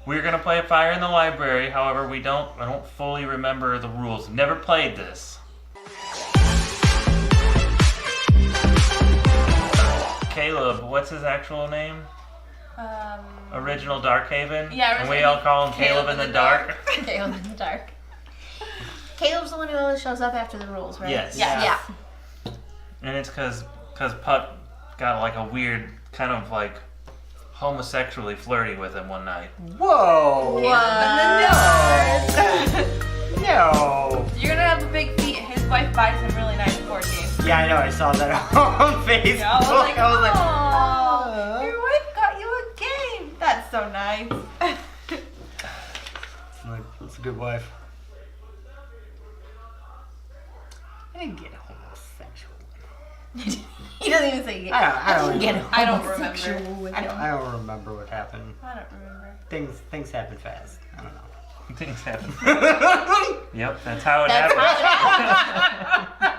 We're gonna play Fire in the Library. However, I don't fully remember the rules. Never played this. Caleb, what's his actual name? Original Darkhaven? Yeah, and we all call him Caleb in the Dark. Caleb in the Dark. Caleb's the one who always shows up after the rules, right? Yes. Yeah. And it's because Putt got like a weird kind of like homosexually flirty with him one night. Whoa! No! You're gonna have a big feet. His wife buys him really nice board games. Yeah, I know. I saw that on Facebook. Yeah, I was like, "Aw." your wife got you a game. That's so nice. That's a good wife. I didn't get homosexual. He doesn't even say I don't get I don't homosexual remember. with I him. don't remember what happened. I don't remember. Things happen fast. I don't know. Things happen. Yep, that's how it happened. I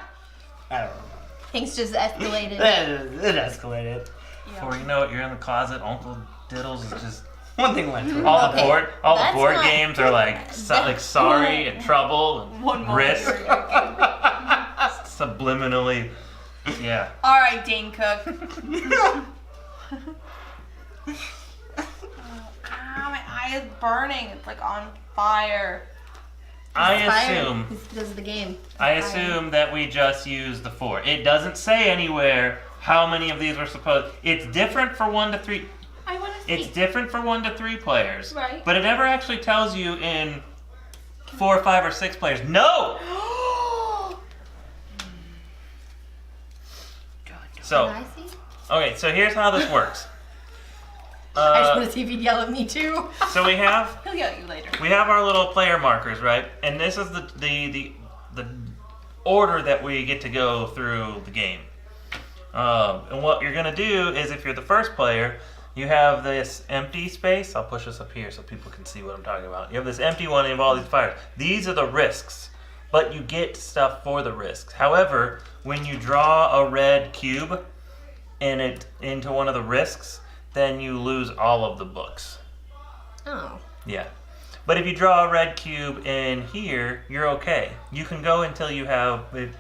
don't remember. Things just escalated. It escalated. Before you know it, you're in the closet. Uncle Diddles is just One thing led to all another. the that's board not- games are like sorry and trouble and One more. risk. Subliminally, yeah. All right, Dane Cook. Ow, my eye is burning. It's like on fire. I Fire. assume It's because of the game. that we just use the 4. It doesn't say anywhere how many of these were supposed. It's different for 1 to 3. I want to see. It's different for 1 to 3 players. Right. But it never actually tells you in 4, 5, or 6 players. No. So, Can I see? okay, so here's how this works. I just want to see if he'd yell at me too. So we have He'll yell at you later. our little player markers, right? And this is the order that we get to go through the game. And what you're gonna do is, if you're the first player, you have this empty space. I'll push this up here so people can see what I'm talking about. You have this empty one and you have all these fires. These are the risks, but you get stuff for the risks. However, when you draw a red cube into one of the risks, then you lose all of the books. Oh. Yeah. But if you draw a red cube in here, you're okay. You can go until you have, if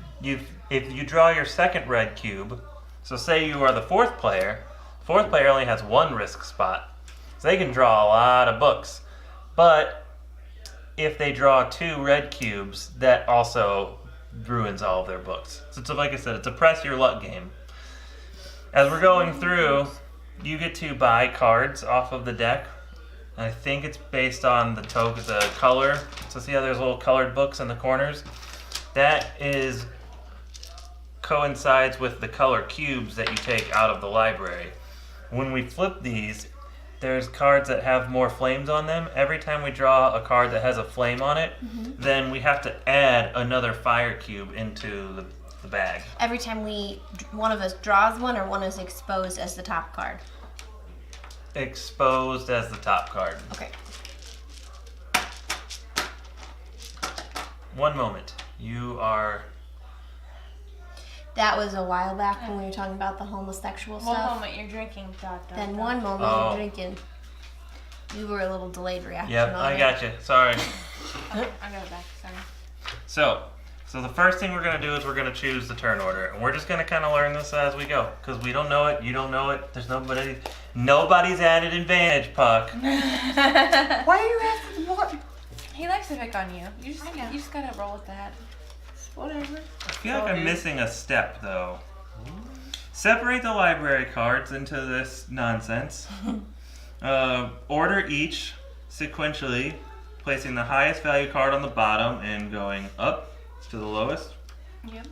you draw your second red cube, so say you are the fourth player only has 1 risk spot. So they can draw a lot of books. But if they draw 2 red cubes, that also ruins all of their books. So it's, like I said, it's a press your luck game. As we're going through, you get to buy cards off of the deck. I think it's based on the color. So see how there's little colored books in the corners? That coincides with the color cubes that you take out of the library. When we flip these, there's cards that have more flames on them. Every time we draw a card that has a flame on it, then we have to add another fire cube into the bag. Every time one of us draws one, or one is exposed as the top card. Exposed as the top card. Okay. One moment. You are... That was a while back when we were talking about the homosexual One stuff. moment you're drinking. Then one moment Oh. you're drinking. You were a little delayed reaction Yep, on I it. got you. Sorry. I got it back. Sorry. So the first thing we're going to do is we're going to choose the turn order. And we're just going to kind of learn this as we go. Because we don't know it, you don't know it, there's nobody's at an advantage, Puck. Why are you asking what? He likes to pick on you. You just gotta roll with that. Whatever. I feel like I'm missing a step, though. Separate the library cards into this nonsense. Order each sequentially, placing the highest value card on the bottom and going up to the lowest, Yep.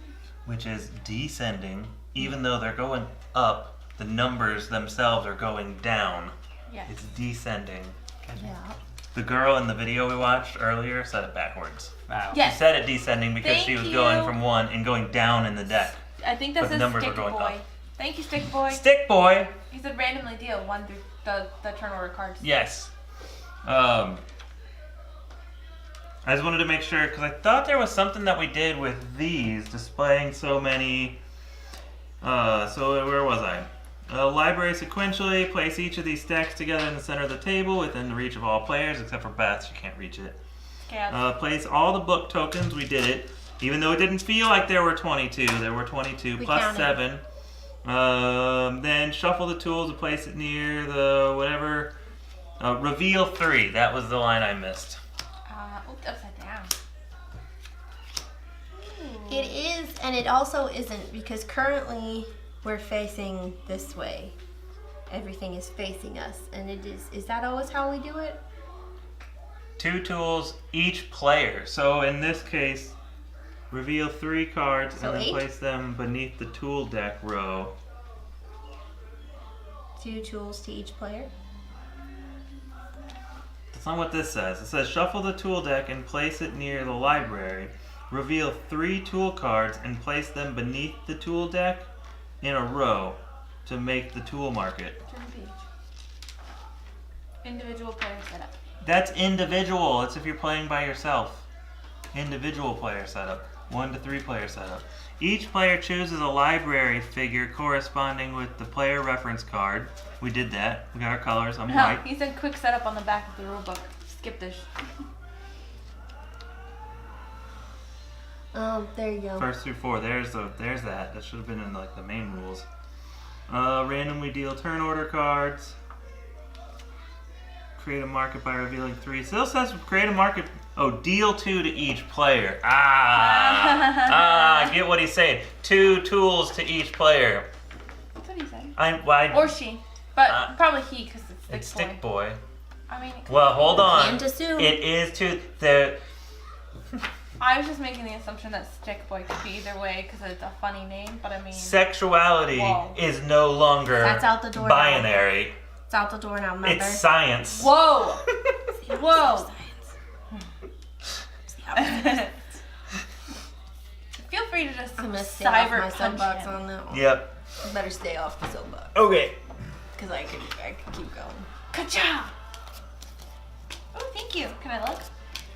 which is descending. Even though they're going up, the numbers themselves are going down. Yeah. It's descending. Yeah. The girl in the video we watched earlier said it backwards. Wow. Yes. She said it descending because she was Thank going you. from 1 and going down in the deck. I think that But the says numbers Stick are going Boy. up. Thank you, Stick Boy. Stick boy! He said randomly deal 1 through the turn order cards. Yes. I just wanted to make sure, because I thought there was something that we did with these, displaying so many... so where was I? Library sequentially. Place each of these stacks together in the center of the table within the reach of all players, except for Beth. She can't reach it. Place all the book tokens. We did it. Even though it didn't feel like there were 22. There were 22 We plus counted. 7. Then shuffle the tools and place it near the whatever. Reveal 3. That was the line I missed. Oops, upside down. It is, and it also isn't, because currently we're facing this way. Everything is facing us, and it is. Is that always how we do it? 2 tools each player. So in this case, reveal 3 cards So and then 8? place them beneath the tool deck row. 2 tools to each player. That's not what this says. It says shuffle the tool deck and place it near the library. Reveal 3 tool cards and place them beneath the tool deck in a row to make the tool market. Turn the page. Individual player setup. That's individual. It's if you're playing by yourself. Individual player setup. 1 to 3 player setup. Each player chooses a library figure corresponding with the player reference card. We did that. We got our colors. I'm white. He said quick setup on the back of the rule book. Skip this. There you go. 1st through 4. There's that. That should have been in like the main rules. Randomly deal turn order cards. Create a market by revealing 3. Still says create a market. Oh, deal 2 to each player. I get what he's saying. 2 tools to each player. That's what he said. Or she. But probably he, because it's It's Stick Stick Boy. I mean, Well, hold on. Can't assume. It is 2. The I was just making the assumption that Stick Boy could be either way because it's a funny name, but I mean. sexuality Whoa. is no longer That's out the door now. binary. It's out the door now, remember? It's science. Whoa! Whoa! Feel free to just I'm gonna stay off cyber my punch soapbox him. on that one. Yep. Better stay off the soapbox, Okay. because I could keep going. Ka-cha! Oh, thank you. Can I look?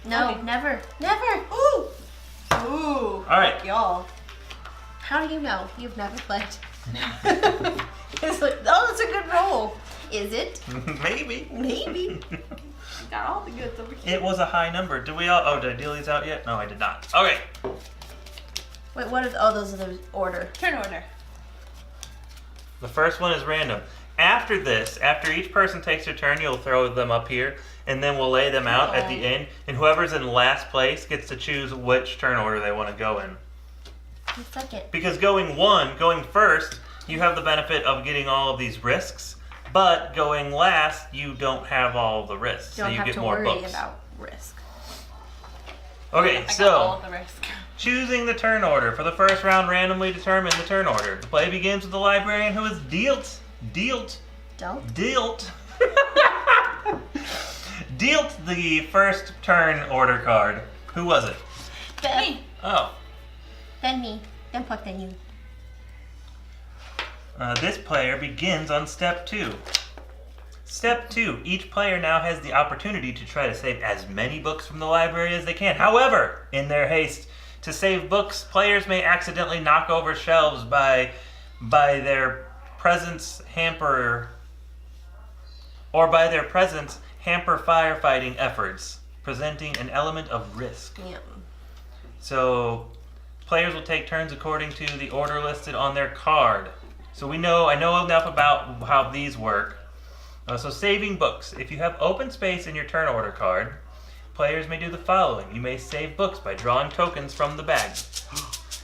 No, Okay. never. Ooh! Ooh. All right. Y'all. How do you know? You've never played. It's like, oh, that's a good roll. Is it? Maybe. Maybe. Got all the goods over here. It was a high number. Did we all? Oh, did I deal these out yet? No, I did not. Okay. Wait, what are those are the order. Turn order. The first one is random. After this, after each person takes their turn, you'll throw them up here, and then we'll lay them out at the end. And whoever's in last place gets to choose which turn order they want to go in. The second. Because going first, you have the benefit of getting all of these risks. But going last, you don't have all the risks, Don't so you have get to more worry books. about risk. Okay, I got all so of the risk. choosing the turn order. For the first round, randomly determine the turn order. The play begins with the librarian who is dealt the first turn order card. Who was it? Me. Oh. Then me. Then Puck, then you. This player begins on step 2. Step 2. Each player now has the opportunity to try to save as many books from the library as they can. However, in their haste to save books, players may accidentally knock over shelves by their presence hamper firefighting efforts, presenting an element of risk. Yeah. So, players will take turns according to the order listed on their card. So I know enough about how these work. So saving books. If you have open space in your turn order card, players may do the following. You may save books by drawing tokens from the bag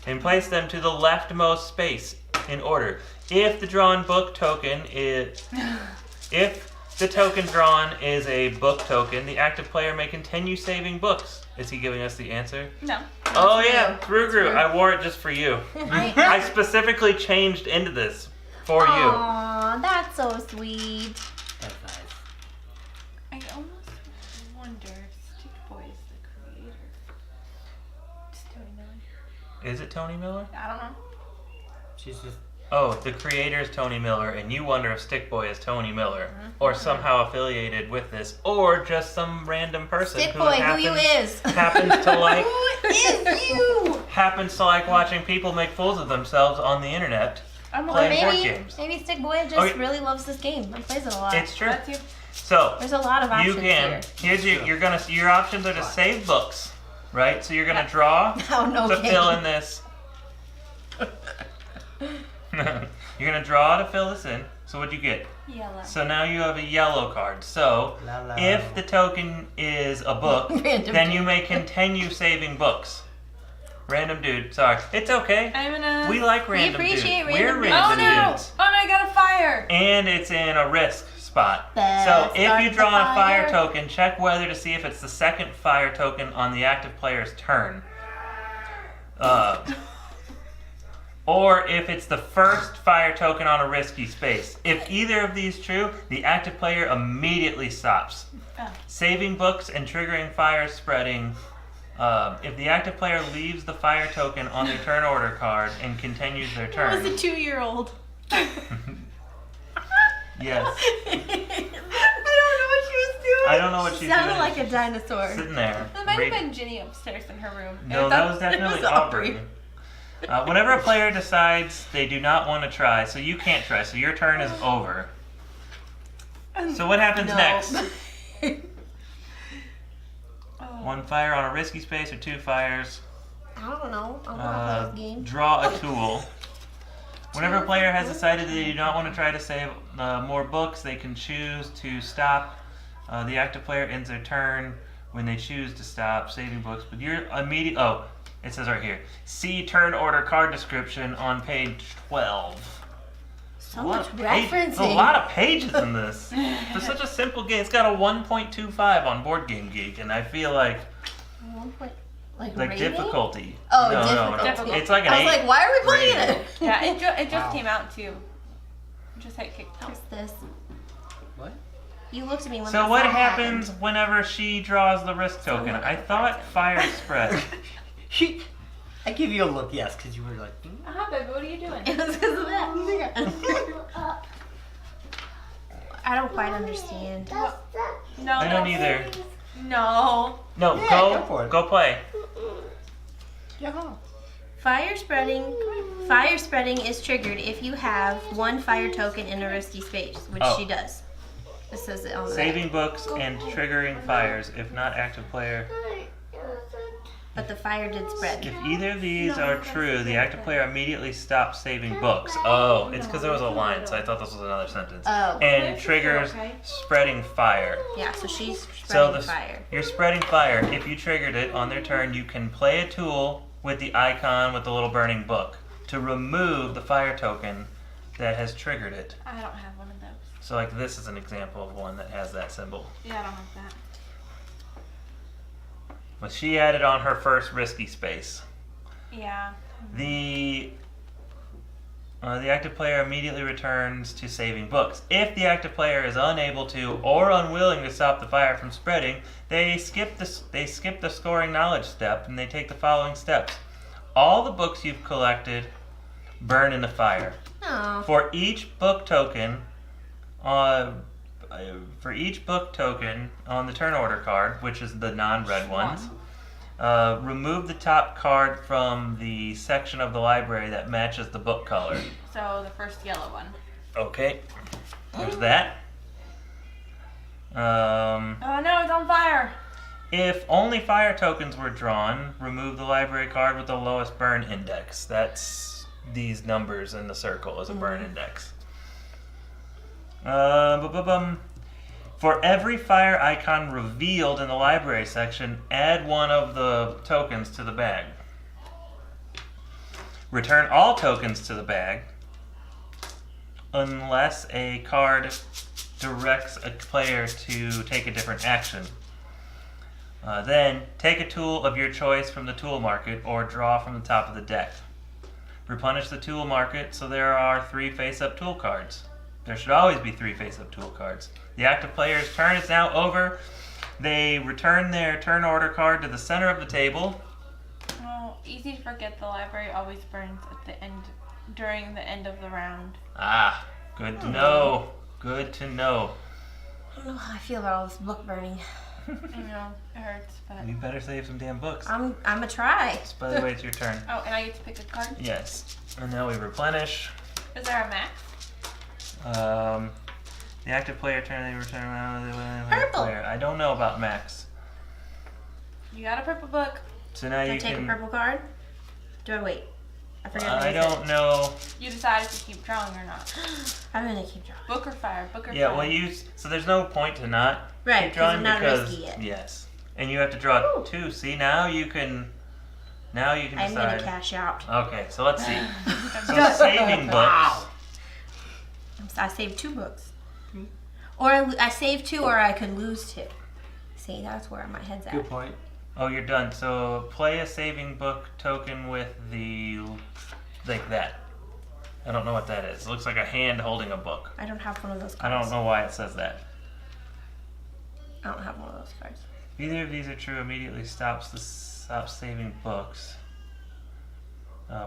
and place them to the leftmost space in order. If the drawn book token is... If the token drawn is a book token, the active player may continue saving books. Is he giving us the answer? No. Oh yeah, Rue. Gru. I wore it just for you. I specifically changed into this for you. Aw, that's so sweet. That's nice. I almost wonder if Stick Boy is the creator. It's Tony Miller. Is it Tony Miller? I don't know. She's just. Oh, the creator is Tony Miller, and you wonder if Stick Boy is Tony Miller, or somehow affiliated with this, or just some random person Stick Boy, who you is? happens to like Who is you? happens to like watching people make fools of themselves on the internet. I'm playing board maybe games. maybe Stick Boy just Okay. really loves this game and plays it a lot. It's true. That's you. So There's a lot of you options can. Here's your options are to save books, right? So you're gonna draw Oh, no to kidding. fill in this. You're gonna draw to fill this in. So what'd you get? Yellow. So now you have a yellow card. So La la. if the token is a book, Random then you dude. may continue saving books. Random dude, sorry. It's okay. I'm gonna. We like random appreciate dudes. random We're dudes. Oh random no! dudes. Oh no! I got a fire. And it's in a risk spot. Best So if start you the draw a fire fire. token, check whether to see if it's the second fire token on the active player's turn. Or if it's the first fire token on a risky space. If either of these true, the active player immediately stops. Oh. Saving books and triggering fire spreading. If the active player leaves the fire token on their turn order card and continues their It was turn. a 2-year-old. Yes. I I don't know what she's Sounded doing. like a dinosaur. Sitting there. That might reading- have been Ginny upstairs in her room. No, that was definitely it was Aubrey. Aubrey. Whenever a player decides they do not want to try, so you can't try, so your turn is over. So what happens No. next? Oh. 1 fire on a risky space or 2 fires. I don't know. I want to play this game. Draw a tool. Whenever a player has decided they do not want to try to save more books, they can choose to stop. The active player ends their turn when they choose to stop saving books. But you're immediate. Oh, it says right here. See turn order card description on page 12. So A much lot of page- referencing. a lot of pages in this. For such a simple game, it's got a 1.25 on Board Game Geek, and I feel like 1 point, like like rating? difficulty. Oh, no. difficulty. It's like an I 8. was like, why are we playing rating. it? Yeah, it just Wow. came out too. Just had kicked out. What's this? What? You looked at me when So that what song happens happened. whenever she draws the risk token? I thought fire spread. I give you a look, yes, because you were like, Ah, baby, what are you doing? It was because of that. I don't quite understand. No, I don't that's- either. No. No, Yeah, go go for it. go play. yeah. Fire spreading is triggered if you have 1 fire token in a risky space, which Oh. she does. It says it on the Saving books and triggering fires if not active player. but the fire did spread. If either of these are true, the active player immediately stops saving books. Oh, it's because there was a line, so I thought this was another sentence. Oh. And triggers spreading fire. Yeah, so she's So spreading fire. you're spreading fire. If you triggered it on their turn, you can play a tool with the icon with the little burning book to remove the fire token that has triggered it. I don't have one of those. So like this is an example of one that has that symbol. Yeah, I don't have that. But she had it on her first risky space. Yeah. The active player immediately returns to saving books. If the active player is unable to or unwilling to stop the fire from spreading, they skip the scoring knowledge step and they take the following steps. All the books you've collected burn in the fire. Oh. For each book token on the turn order card, which is the non-red ones, remove the top card from the section of the library that matches the book color. So the first yellow one. Okay, there's that. Oh no, it's on fire. If only fire tokens were drawn, remove the library card with the lowest burn index. That's these numbers in the circle as a burn index. For every fire icon revealed in the library section, add 1 of the tokens to the bag. Return all tokens to the bag unless a card directs a player to take a different action. Then, take a tool of your choice from the tool market or draw from the top of the deck. Replenish the tool market so there are 3 face-up tool cards. There should always be 3 face-up tool cards. The active player's turn is now over. They return their turn order card to the center of the table. Oh, easy to forget. The library always burns at the end, during the end of the round. Ah, good to know. Good to know. I don't know how I feel about all this book burning. I know it hurts, but You better save some damn books. I'm a try. By the way, it's your turn. oh, and I get to pick a card. Yes. And now we replenish. Is there a max? The active player turn they return Purple. player. I don't know about max. You got a purple book. So now Do I you take can. a purple card? Do I wait? I forget. I don't know. You decide if you keep drawing or not. I'm gonna keep drawing. Book or fire? Book or Yeah, fire? well, so there's no point to not Right, keep drawing because I'm not because risky yet. yes, and you have to draw Ooh. 2. See, now you can I'm decide. gonna cash out. Okay, so let's see. So saving books. I saved 2 books. Or I saved 2, or I could lose 2. See, that's where my head's at. Good point. Oh, you're done. So play a saving book token with the like that. I don't know what that is. It looks like a hand holding a book. I don't have one of those I cards. don't know why it says that. I don't have one of those cards. If either of these are true, immediately stop saving books.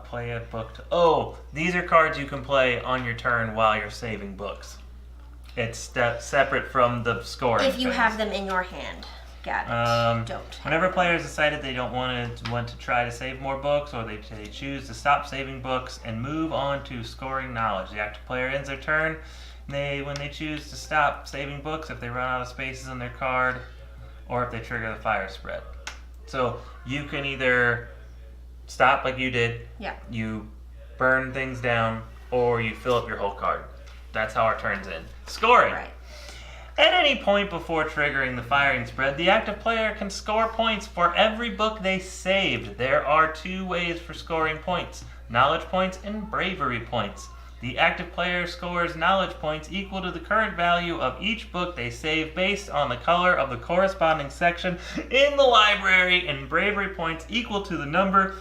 Play a book. These are cards you can play on your turn while you're saving books. It's separate from the scoring. If you phase. have them in your hand. Got it. Don't. Whenever players decided they don't want to try to save more books, or they choose to stop saving books and move on to scoring knowledge, the active player ends their turn. When they choose to stop saving books, if they run out of spaces on their card, or if they trigger the fire spread. So you can either stop like you did, Yeah. you burn things down, or you fill up your whole card. That's how our turn's in. Scoring. Right. At any point before triggering the firing spread, the active player can score points for every book they saved. There are 2 ways for scoring points: knowledge points and bravery points. The active player scores knowledge points equal to the current value of each book they save based on the color of the corresponding section in the library, and bravery points equal to the number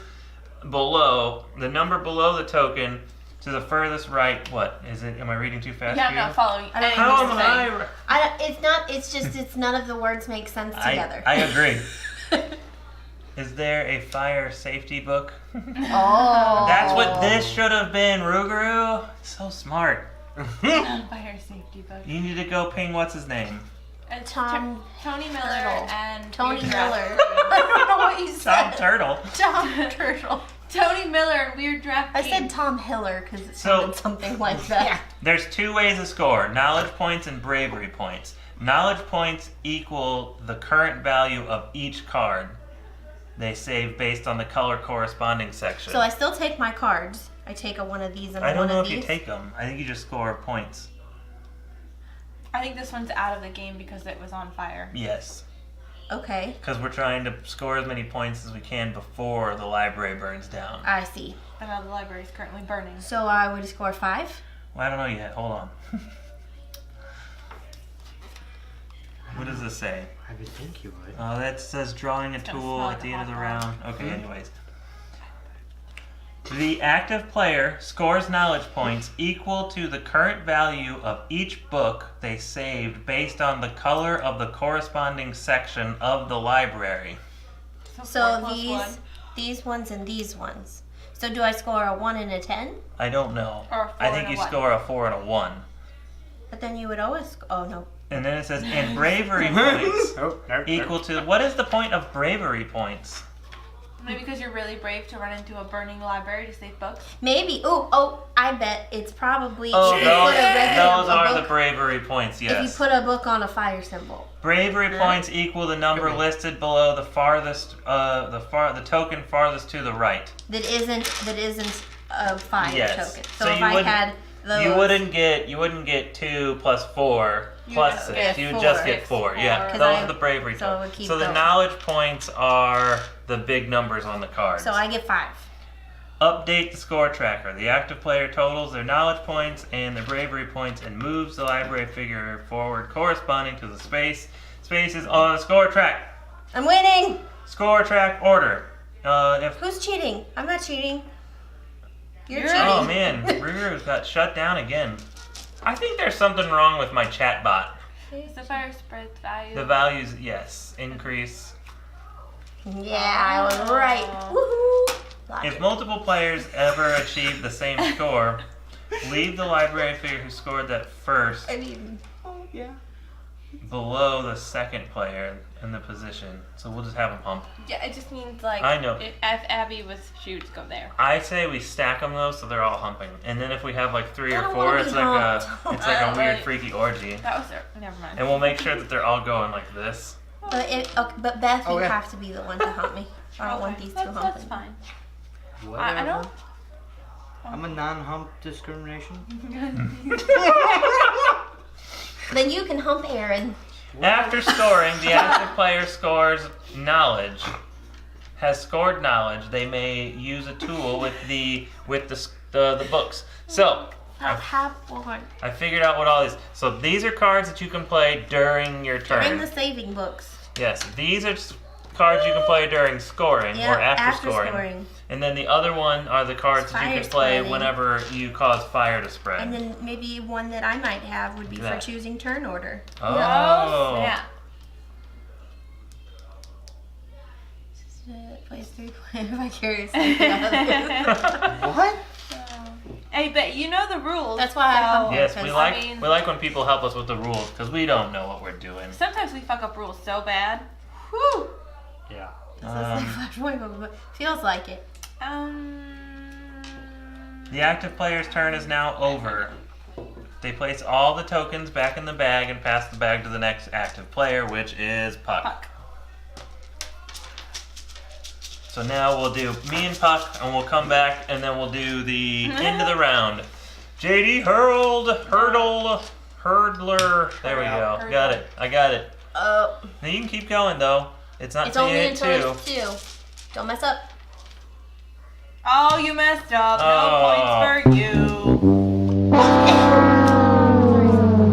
below the token to the furthest right. What is it? Am I reading too fast? Yeah, for I'm you? not following. I don't anything How you're am saying. I? It's not. It's just. It's none of the words make sense together. I agree. Is there a fire safety book? Oh. That's what this should have been, Ruguru. So smart. Fire safety book. You need to go ping what's his name? It's Tom Tony Miller Turtle. and Tony Weird Miller. Giraffe. I don't know what you Tom said. Turtle. Tom Turtle. Tony Miller and Weird Giraffe. I said Tom Hiller because it So- sounded something like that. There's 2 ways to score: knowledge points and bravery points. Knowledge points equal the current value of each card they save based on the color corresponding section. So I still take my cards. I take one of these and I don't one know of if these. you take them. I think you just score points. I think this one's out of the game because it was on fire. Yes. Okay, Because we're trying to score as many points as we can before the library burns down. I see. But now the library is currently burning. So I would score 5. Well, I don't know yet. Hold on. What does this say? I would think you would. That says drawing a gonna tool smell at like the a end of the hot round. dog. Okay, anyways. The active player scores knowledge points equal to the current value of each book they saved based on the color of the corresponding section of the library. So 4 plus 1. these ones and these ones. So do I score a 1 and a 10? I don't know. Or a 4 I think and a you 1. score a 4 and a 1. But then you would always. Oh no. And then it says, and bravery points Oh, no, equal to. What is the point of bravery points? Maybe because you're really brave to run into a burning library to save books. Maybe. Oh, I bet it's probably. Oh, if you put a those are book, the bravery points, yes. If you put a book on a fire symbol. Bravery points equal the number Good. listed below the farthest, the token farthest to the right. That isn't a fire Yes. token. So So, if you I wouldn't- had those. You wouldn't get 2 plus 4 You plus just 6. get You would 4. just get 4. Yeah, 'Cause those I- are the bravery so I would tokens. keep So the those. knowledge points are the big numbers on the cards. So I get 5. Update the score tracker. The active player totals their knowledge points and their bravery points and moves the library figure forward corresponding to the spaces on the score track. I'm winning. Score track order. If Who's cheating? I'm not cheating. You're You're- cheating. Oh man, Ruru's got shut down again. I think there's something wrong with my chat bot. The fire spread value. The values, yes, increase. Yeah, I was right. Oh. Woohoo! Logic. If multiple players ever achieve the same score, leave the library figure who scored that first I mean, Oh, yeah. below the second player. in the position. So we'll just have them hump. Yeah, it just means like I know. If Abby was, she would go there. I say we stack them though, so they're all humping. And then if we have like 3 I or don't 4, wanna it's be like humped. it's like a weird Right. freaky orgy. That was never mind. And we'll make sure that they're all going like this. But Beth, you Okay. have to be the one to hump me. I don't want these two That's humping. fine. Whatever. I don't. I'm a non-hump discrimination. Then you can hump Aaron. After scoring, the active player scores knowledge. Has scored knowledge. They may use a tool with the books. So I'll have one. I figured out what all these. So these are cards that you can play during your turn. During the saving books. Yes, these are cards you can play during scoring Yeah, or after scoring. And then the other one are the cards that you Fire can play spreading. whenever you cause fire to spread. And then maybe one that I might have would be for That. choosing turn order. Oh. Yeah. Plays 3 players vicariously. Yeah. What? Hey, but you know the rules. That's why I hump Yes, because we I like mean- we like when people help us with the rules because we don't know what we're doing. Sometimes we fuck up rules so bad. Whew. Yeah. This is like Flashpoint, but feels like it. The active player's turn is now over. They place all the tokens back in the bag and pass the bag to the next active player, which is Puck. Puck. So now we'll do me and Puck, and we'll come back, and then we'll do the end of the round. JD Hurdler. There we go. Hurdle. Got it. I got it. Oh, Now you can keep going though. It's not it's till only you hit until 2. it's 2. Don't mess up. Oh, you messed up. Oh. No points for you.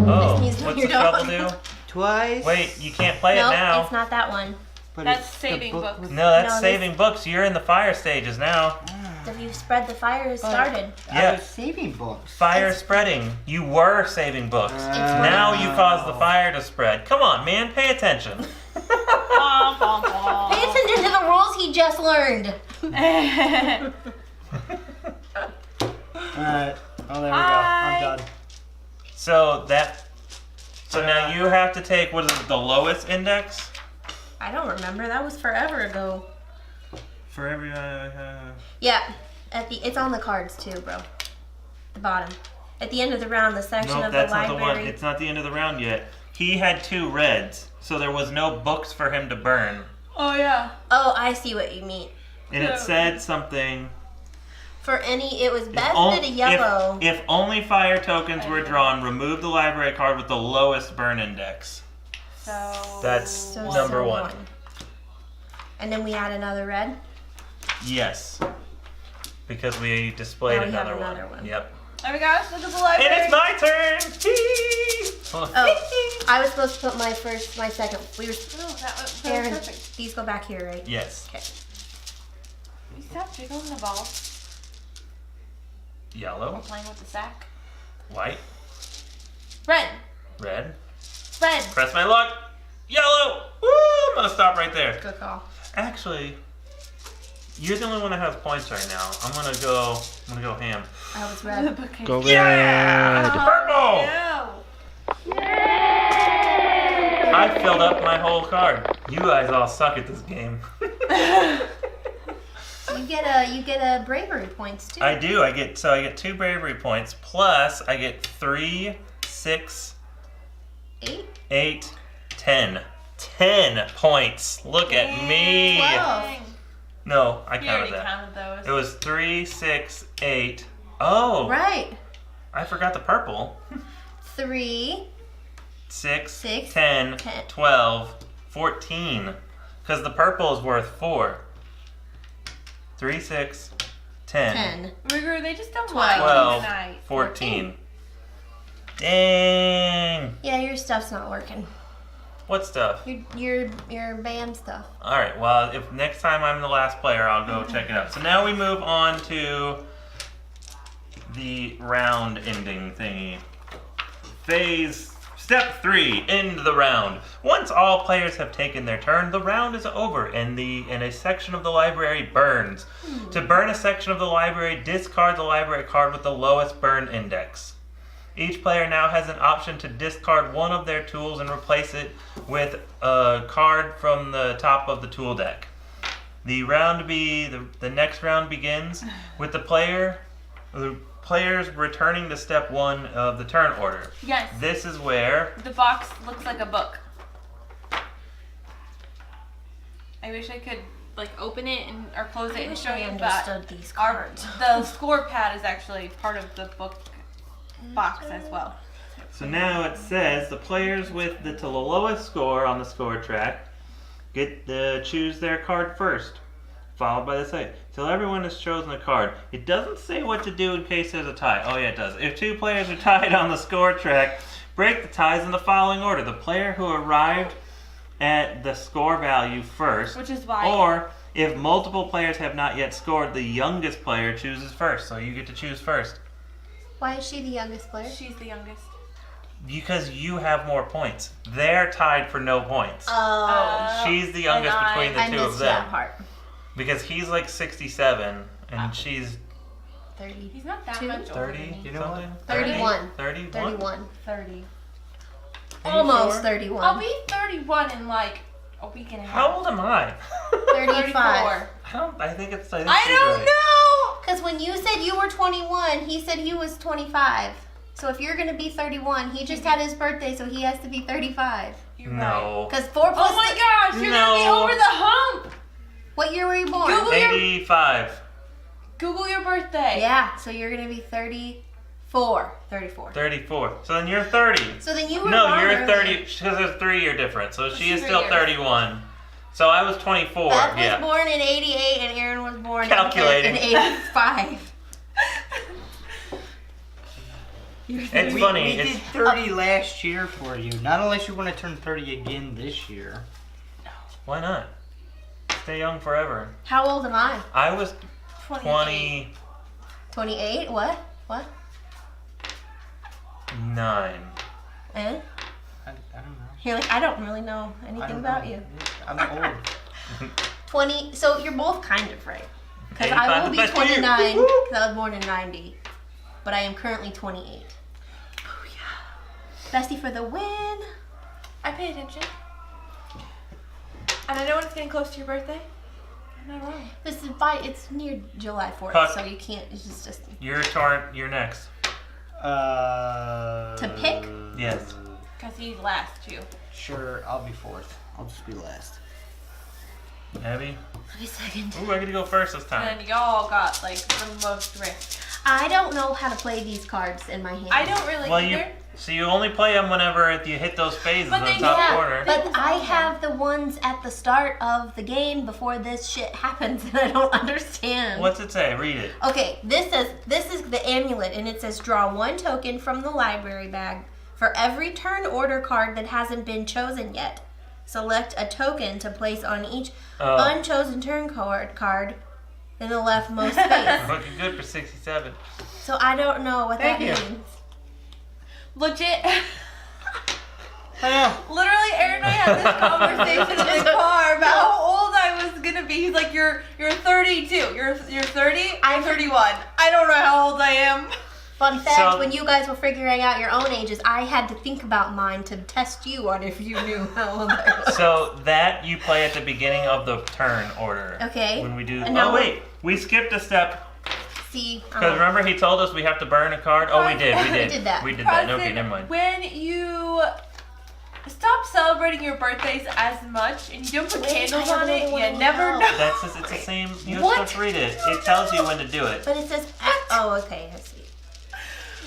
Oh, This means what's you're the trouble done. do? Twice. Wait, you can't play No, it now. it's not that one. But That's it's the saving book books. with- No, that's No, this- saving books. You're in the fire stages now. If you've spread the fire has But started. I Yeah. was saving books. Fire It's- spreading. You were saving books. Uh, Now you cause the fire to spread. Come on, man, pay attention. Bom, bom, bom. Pay attention to the rules he just learned. Alright. Oh, there we go. Hi. I'm done. So now you have to take, what is it, the lowest index? I don't remember. That was forever ago. For every Yeah, it's on the cards too, bro. The bottom. At the end of the round, the section Nope, of the that's not the one. library. It's not the end of the round yet. He had 2 reds, so there was no books for him to burn. Oh, yeah. Oh, I see what you mean. And it said something. For any, it was If Beth on- did a yellow. If only fire tokens were drawn, remove the library card with the lowest burn index. So. That's So number so 1. And then we had another red. Yes. Because we displayed Now we have another another one. Yep. There we go. Look at the library. And it's my turn! Oh, I was supposed to put my second. We were. Oh, that was Aaron, perfect. these go back here, right? Yes. Okay. You stop jiggling the ball. We're Yellow, playing with the sack. white, Red. red. Red. Press my luck. Yellow! Woo! I'm gonna stop right there. Good call. Actually, you're the only one that has points right now. I'm gonna go ham. I was red. Go Yeah! Purple! No. I filled up my whole card. You guys all suck at this game. You get a bravery points too. I do. I get 2 bravery points plus I get 3, 6, 8. 8, 10. 10 points. Look at me. 12. No, I You counted already that. counted those. It was 3, 6, 8. Oh, Right. I forgot the purple. 3. 6, Six, 10, 10. 12, 14. Because the purple is worth 4. 3, 6, 10, 10. Rigor, they just don't 12. like 12, you tonight. 14. Dang. Yeah, your stuff's not working. What stuff? Your band stuff. All right. Well, if next time I'm the last player, I'll go check it out. So now we move on to the round ending thingy. Step 3, end the round. Once all players have taken their turn, the round is over and a section of the library burns. To burn a section of the library, discard the library card with the lowest burn index. Each player now has an option to discard one of their tools and replace it with a card from the top of the tool deck. The next round begins with the players returning to step 1 of the turn order. Yes. This is where The box looks like a book. I wish I could like open it or close it and show I you understood that these our cards. the score pad is actually part of the book box as well. So now it says the players with the lowest score on the score track get to choose their card first, followed by the second, till everyone has chosen a card. It doesn't say what to do in case there's a tie. Oh yeah, it does. If 2 players are tied on the score track, break the ties in the following order. The player who arrived at the score value first, Which is why or if multiple players have not yet scored, the youngest player chooses first. So you get to choose first. Why is she the youngest player? she's the youngest. Because you have more points. They're tied for no points. Oh, She's the youngest and between the I two of missed them. that part. Because he's like 67 and she's 30. He's not that Two? much older 30 than me. You know something? 31. 31? 31. 30. Almost 31. I'll be 31 in like a week and a half. How old am I? 35. I think I she's don't right. know. Because when you said you were 21, he said he was 25. So if you're going to be 31, he just had his birthday, so he has to be 35. You're right. No. Because 4 plus... Oh my gosh, you're gonna be No. over the hump. What year were you born? Google your 85. Google your birthday. Yeah, so you're going to be 34. 34. 34. So then you're 30. So then you were No, born you're early. 30 because there's a 3-year difference. So she is 3 still years. 31. So I was 24. Beth was Yeah. born in 88 and Aaron was born Calculating. in 85. It's we, funny. We It's, did 30 last year for you. Not unless you want to turn 30 again this year. why not? Stay young forever. How old am I? I was 28. 29. 28? What? What? I Eh? don't know. You're like, I don't really know I anything don't about know. you. I'm old. 20, so you're both kind of right. Because 85 I will be is the best year. 29 Woo! because I was born in 90. But I am currently 28. Booyah. Bestie for the win. I pay attention. And I know when it's getting close to your birthday. I'm not wrong. This is it's near July 4th, Puck. so you can't, it's just You're next. To pick? Yes. Because he's last too. Sure, I'll be fourth. I'll just be last. Abby? I'll be second. Ooh, I get to go first this time. And y'all got like the most risk. I don't know how to play these cards in my hand. I don't really Well, either. so you only play them whenever you hit those phases But on they- the top yeah, corner. But Things I all have the ones at the start of the game before this shit happens, and I don't understand. What's it say? Read it. Okay, this is the amulet, and it says draw 1 token from the library bag for every turn order card that hasn't been chosen yet. Select a token to place on each unchosen turn card in the leftmost space. Looking good for 67. So I don't know what Thank that you. means. Legit. Yeah. Literally, Aaron and I had this conversation in the car about how old I was gonna be. He's like, "You're 32. You're 30. I'm 31. I don't know how old I am." Fun fact, So- when you guys were figuring out your own ages, I had to think about mine to test you on if you knew how old I was. So that you play at the beginning of the turn order. Okay. When we do. And now Oh wait, we skipped a step See, because remember he told us we have to burn a card. Oh, we did. We did. did that. We did that. Okay, Preston, never mind. When you stop celebrating your birthdays as much and you don't put Wait, candles I have on it, another one you in never hell. know. That's just, it's the same. You're What? supposed to read it. It tells you when to do it. but it says, oh, okay, I see.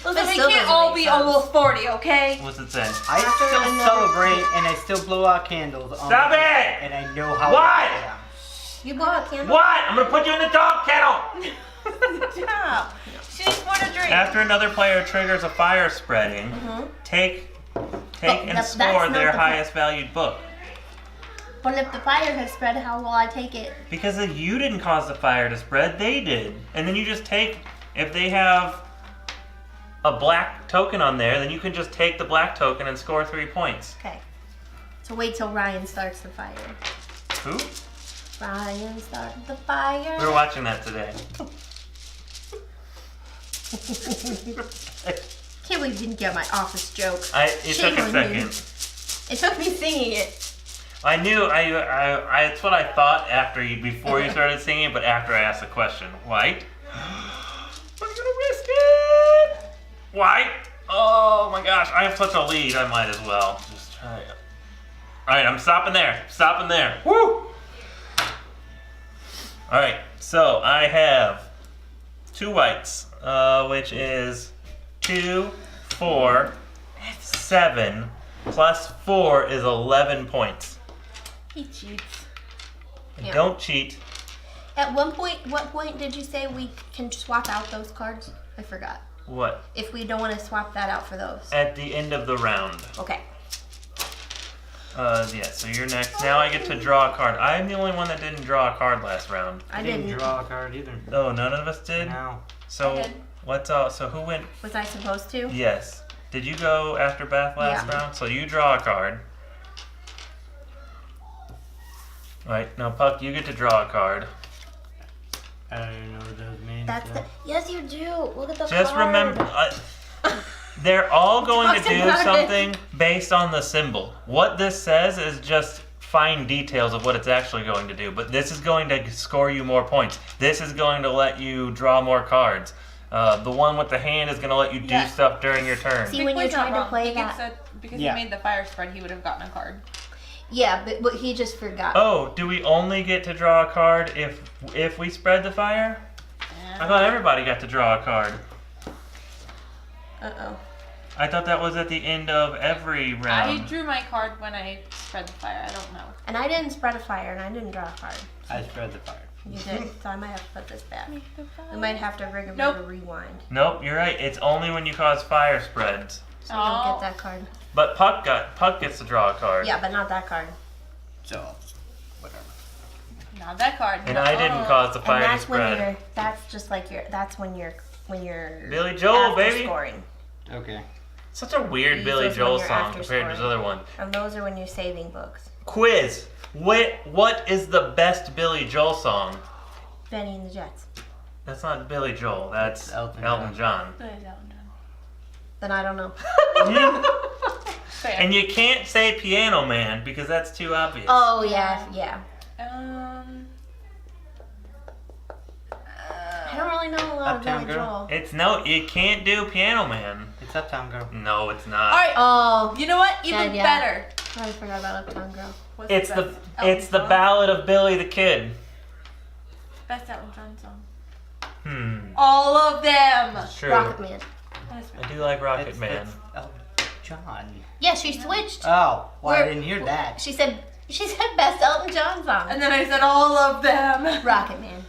Listen, That we still can't doesn't all make be sense. almost 40, okay? What's it say? I After still another- celebrate and I still blow out candles. On Stop my it! birthday, And I know how. Why? I am. You blow a candle? What? I'm gonna put you in the dog kennel. Stop. She just want a drink. After another player triggers a fire spreading, take and that's score not their the- highest valued book. But if the fire has spread, how will I take it? Because you didn't cause the fire to spread, they did. And then you just take, if they have a black token on there, then you can just take the black token and score 3 points. Okay. So wait till Ryan starts the fire. Who? Ryan started the fire. We were watching that today. Can't believe you didn't get my office joke. It took Shame a on second. you. It took me singing it. I knew. It's what I thought before you started singing, but after I asked the question, white. I'm gonna risk it. White. Oh my gosh, I have such a lead. I might as well just try it. All right, I'm stopping there. Stopping there. Woo! All right, so I have 2 whites, which is 2, 4, 7, plus 4 is 11 points. He cheats. Yeah. Don't cheat. At what point did you say we can swap out those cards? I forgot. What? If we don't want to swap that out for those. At the end of the round. Okay. Yeah, so you're next. Now I get to draw a card. I'm the only one that didn't draw a card last round. I didn't didn't. draw a card either. Oh, none of us did? No. So, I did. so who went? Was I supposed to? Yes. Did you go after Beth last Yeah. round? So you draw a card. Alright, now Puck, you get to draw a card. I don't even know what those mean. That's so. the. Yes, you do. Look at the Just card. remember, they're all going to Talked do about it. something based on the symbol. What this says is just fine details of what it's actually going to do. But this is going to score you more points. This is going to let you draw more cards. The one with the hand is going to let you do Yeah. stuff during your turn. See, when you're trying to play Because Yeah. he made the fire spread, he would have gotten a card. Yeah, but he just forgot. Oh, do we only get to draw a card if we spread the fire? I thought everybody got to draw a card. Uh-oh. I thought that was at the end of every I round. drew my card when I spread the fire. I don't know. And I didn't spread a fire, and I didn't draw a card. I spread the fire. You did, so I might have to put this back. We might have to Nope. rewind. Nope, you're right. It's only when you cause fire spreads. So you don't get that card. But Puck gets to draw a card. Yeah, but not that card. So, whatever. Not that card. And I didn't cause the And fire to that's when spread. you're. That's just like your. That's when you're. Billy Joel, after baby. Scoring. Okay. Such a weird These Billy are when Joel you're song after compared to his scoring. other one. And those are when you're saving books. Quiz. What is the best Billy Joel song? Benny and the Jets. That's not Billy Joel. That's Elton Elton John. Then I don't know. Fair. And you can't say Piano Man because that's too obvious. Oh yeah, yeah. I don't really know a lot of Uptown Billy Girl. Joel. You can't do Piano Man. It's Uptown Girl. No, it's not. All right. Oh, You know what? Even Yeah. better. I forgot about Uptown Girl. What's It's the the best Elton it's the song? Ballad of Billy the Kid. Best Elton John song. All All of them. It's true. Rocket Man. I do like Rocket It's Man. Elton John. Yeah, she switched. Oh, well, I We're- didn't hear that. She said best Elton John song. And then I said all of them. Rocket Man.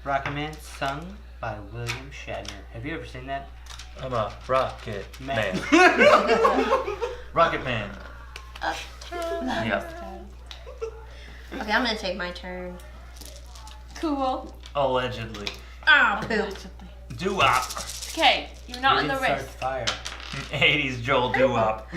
Rocket Man, sung by William Shatner. Have you ever seen that? I'm a Rocket Man. Man. Rocket Man. Uptown. Yeah. Okay, I'm gonna take my turn. Cool. Allegedly. Oh, poop. Doo-wop. Okay, you're not You in the did start race. fire. 80s Joel doo-wop.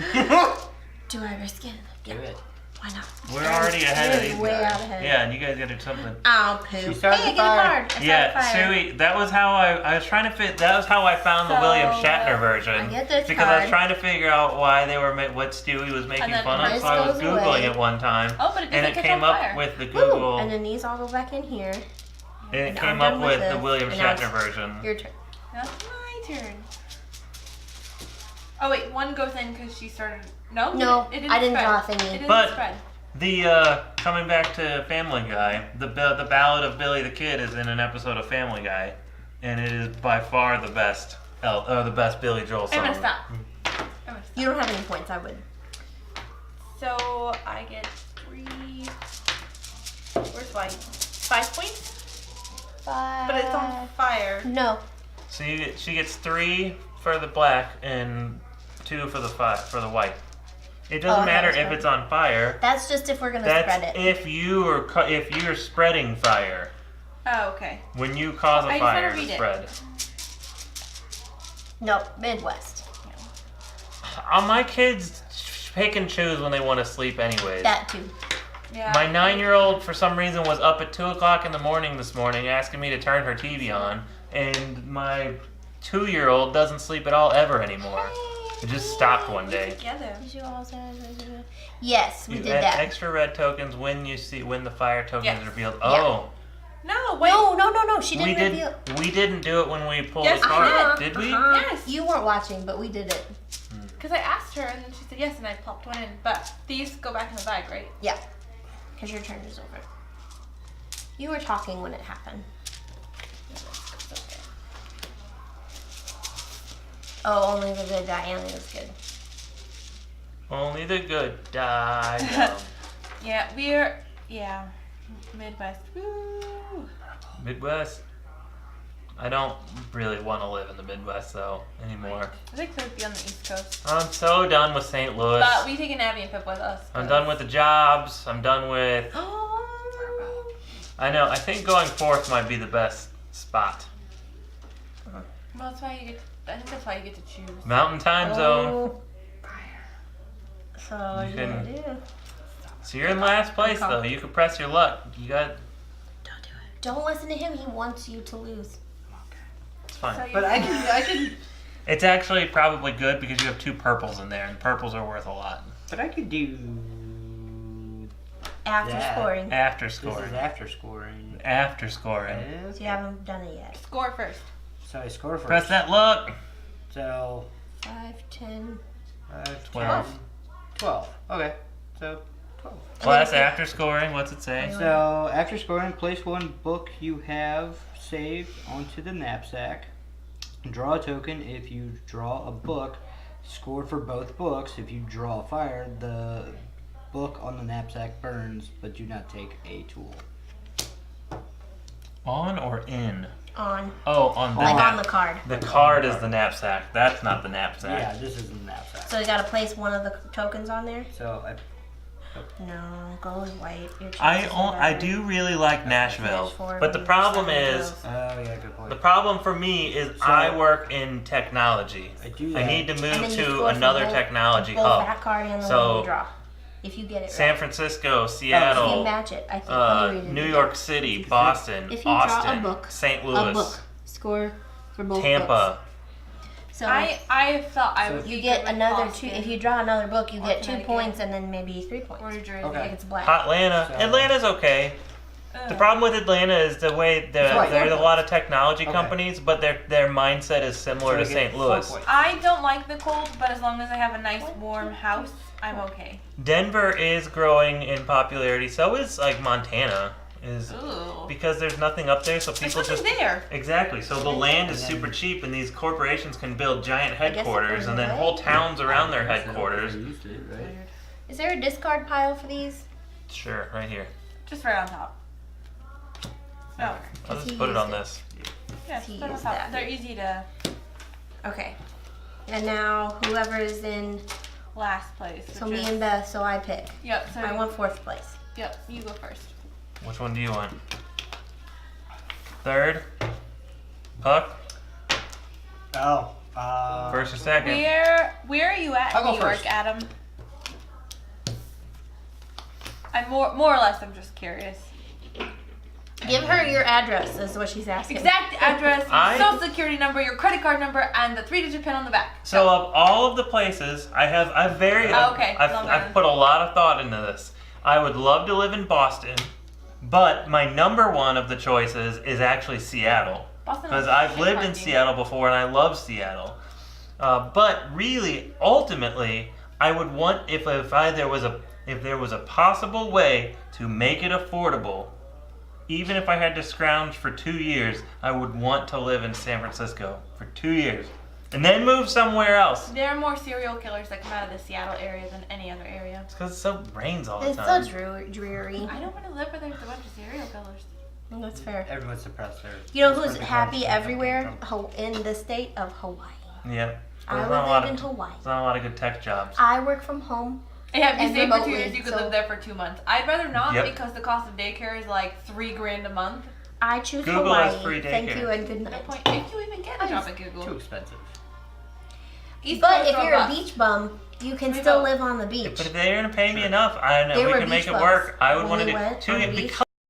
Do I risk it? Do it. Why not? We're already ahead of You're these way guys. out ahead. Yeah, and you guys gotta do something. Oh, poop. She Hey, started I the get fire. a card. I started Yeah, fire. Suey, that was how I was trying to fit. That was how I found the William So, Shatner version. I get this because I was card. trying to figure out why they were what Stewie was making And then fun of. this So I was goes googling away. it one time, Oh, but it and doesn't it catch came on up fire. with the Woo! Google. And then these all go back in here. And it And came I'm up done with with the this. William And now Shatner version. Your turn. That's my turn. Oh wait, one goes in because she started. No. No, it I didn't spread. draw a thingy. It didn't But- spread. The coming back to Family Guy, the Ballad of Billy the Kid is in an episode of Family Guy, and it is by far the best Billy Joel I'm gonna song. stop. I'm gonna stop. You don't have any points. I would. So I get 3. Where's mine? 5 points? But it's on fire. No. So she gets 3 for the black and 2 for the white. It doesn't Oh, matter that's if right. it's on fire. That's just if we're gonna That's spread it. if you're spreading fire. Oh, okay. When you cause I a just wanna fire to read it. spread. No, Midwest. My kids pick and choose when they want to sleep anyways. That too. Yeah. My 9-year-old, for some reason, was up at 2 o'clock in the morning this morning asking me to turn her TV on. And my 2-year-old doesn't sleep at all ever anymore. It just stopped one day. Together. Yes, we You did add that. extra red tokens when the fire token Yes. is revealed. Oh, No, wait. No. She we didn't did. reveal. We didn't do it when we pulled Yes, the we card. did. Did we? Yes. You weren't watching, but we did it. Because I asked her and then she said yes and I plopped one in. But these go back in the bag, right? Yeah. Because your turn is over. You were talking when it happened. Oh, only the good die. Only was good. Only the good die. Yeah, Midwest. Woo. Midwest. I don't really want to live in the Midwest though anymore. I think so would be on the East Coast. I'm so done with St. Louis. But we taking Abby and Pip with us. I'm done with the jobs. I'm done with. I know. I think going forth might be the best spot. Well, that's why you get. I think that's why you get to choose. Mountain time zone. Oh. So what You are you can- gonna do? So you're in last place Okay. though. You could press your luck. You got. Don't do it. Don't listen to him. He wants you to lose. It's fine. So you But I can. It's actually probably good because you have 2 purples in there, and purples are worth a lot. But I could do. After That. scoring. After This scoring. is after scoring. After scoring. So you haven't done it yet. Score first. So I score first. Press that luck. So 5, 10. 12. 12. Okay. So 12. Class after scoring. What's it say? So after scoring, place one book you have saved onto the knapsack. Draw a token. If you draw a book, score for both books. If you draw a fire, the book on the knapsack burns, but do not take a tool. On or in? On. Oh, on the Like nap- on the card. The card is the knapsack. That's not the knapsack. Yeah, this is the knapsack. So you gotta place one of the tokens on there? So I No, go with white. Your I chances are I better. do really like Nashville, Four, but the maybe problem 7 is girls. oh yeah, good point. the problem for me is So- I work in technology. I do I that. need to And move then you to score for another both- technology both hub. that card and the So, one you draw. If you get it San right. Francisco, You Seattle, match it, I think. Let me read it New again. York City, Boston, If you draw a Austin, book, St. A Louis, book. Score for both Tampa. books. So I thought I would. you be get good with another Boston 2. If you draw another book, you or get 2 Connecticut. points and then maybe 3 points. Or New Jersey. Okay. Like it's black. Atlanta. So- Atlanta's okay. The problem with Atlanta is the way Sorry. there's a lot of technology Okay. companies, but their mindset is similar to So I get St. 4 Louis. points. I don't like the cold, but as long as I have a nice warm house, I'm okay. Denver is growing in popularity. So is like Montana is Ooh. because there's nothing up there, so There's people nothing just there. exactly. So the land is And then- super cheap, and these corporations can build giant guess it headquarters goes and then away. whole towns around their I headquarters. used it, right? Weird. Is there a discard pile for these? Sure, right here. Just right on top. Oh. I'll Because just he put it on used it. this. Yeah, He just put it on used top. that. They're easy to Okay. And now whoever is in. last place. So which me is- and Beth, so I pick. Yep. So I want 4th place. Yep. You go first. Which one do you want? Third? Puck? Oh. First or second? Where are you at I'll in go New York, first. Adam? I'm more or less. I'm just curious. Give her your address, is what she's asking. Exact address, I- social security number, your credit card number, and the 3-digit pin on the back. So of all of the places, I've put a lot of thought into this. I would love to live in Boston, but my number one of the choices is actually Seattle. Boston Because has I've shit lived in parking. Seattle before and I love Seattle. But really, ultimately, I would want if there was a possible way to make it affordable, even if I had to scrounge for 2 years, I would want to live in San Francisco for 2 years. And then move somewhere else. There are more serial killers that come out of the Seattle area than any other area. It's because it rains all the It's time. so dreary. I don't want to live where there's a bunch of serial killers. That's fair. Everyone's depressed there. You know who's happy everywhere? In the state of Hawaii. Yeah. I There's would not a lot live in of Hawaii. there's not a lot of good tech jobs. I work from home. Yeah, if you And stay for 2 remotely, years, you could so- live there for 2 months. I'd rather not Yep. because the cost of daycare is like $3,000 a month. I choose Google Hawaii. has free Thank daycare. you and good No night. point if you even get a job at Google. Too expensive. East But Coast if or you're a bust. beach bum, you can We still vote. live on the beach. But if they're gonna pay me enough, I know They we were can make beach it bums work. I would when want to we do went on the beach. because